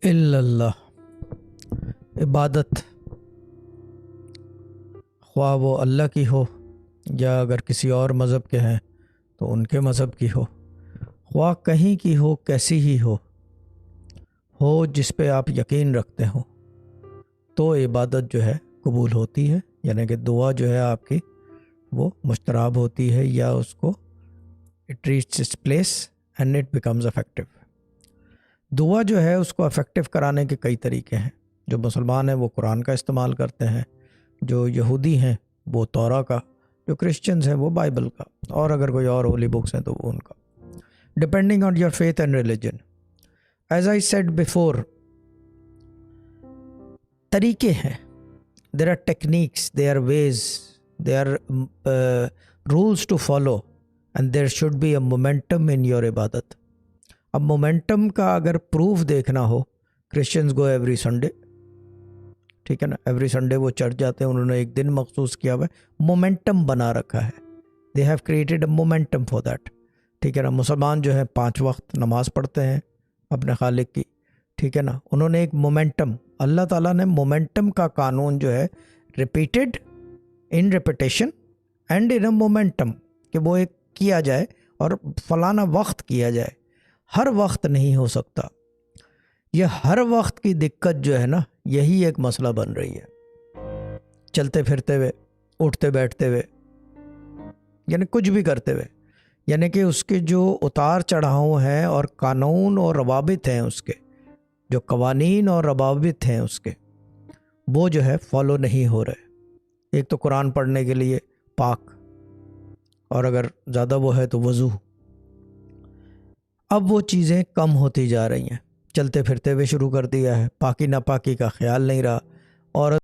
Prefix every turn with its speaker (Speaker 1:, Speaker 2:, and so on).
Speaker 1: اللہ عبادت خواہ وہ اللہ کی ہو یا اگر کسی اور مذہب کے ہیں تو ان کے مذہب کی ہو، خواہ کہیں کی ہو کیسی ہی ہو جس پہ آپ یقین رکھتے ہو، تو عبادت جو ہے قبول ہوتی ہے، یعنی کہ دعا جو ہے آپ کی وہ مستجاب ہوتی ہے، یا اس کو it reaches its place and it becomes effective. دعا جو ہے اس کو افیکٹو کرانے کے کئی طریقے ہیں۔ جو مسلمان ہیں وہ قرآن کا استعمال کرتے ہیں، جو یہودی ہیں وہ تورا کا، جو کرسچنز ہیں وہ بائبل کا، اور اگر کوئی اور ہولی بکس ہیں تو وہ ان کا، depending on your faith and religion. As I said before, طریقے ہیں، there are techniques, there are ways, there are rules to follow, and there should be a momentum in your عبادت۔ اب مومنٹم کا اگر پروف دیکھنا ہو، Christians go every Sunday, ٹھیک ہے نا، ایوری سنڈے وہ چرچ جاتے ہیں، انہوں نے ایک دن مخصوص کیا ہوا ہے، مومنٹم بنا رکھا ہے، they have created a momentum for that, ٹھیک ہے نا۔ مسلمان جو ہے 5 وقت نماز پڑھتے ہیں اپنے خالق کی، ٹھیک ہے نا، انہوں نے ایک مومنٹم، اللہ تعالیٰ نے مومنٹم کا قانون جو ہے repeated in repetition and in a momentum, کہ وہ ایک کیا جائے اور فلانا وقت کیا جائے، ہر وقت نہیں ہو سکتا۔ یہ ہر وقت کی دقت جو ہے نا، یہی ایک مسئلہ بن رہی ہے، چلتے پھرتے ہوئے، اٹھتے بیٹھتے ہوئے، یعنی کچھ بھی کرتے ہوئے، یعنی کہ اس کے جو اتار چڑھاؤ ہیں اور قانون اور روابط ہیں، اس کے جو قوانین اور روابط ہیں اس کے، وہ جو ہے فالو نہیں ہو رہے۔ ایک تو قرآن پڑھنے کے لیے پاک، اور اگر زیادہ وہ ہے تو وضو، اب وہ چیزیں کم ہوتی جا رہی ہیں، چلتے پھرتے ہوئے شروع کر دیا ہے، پاکی ناپاکی کا خیال نہیں رہا، اور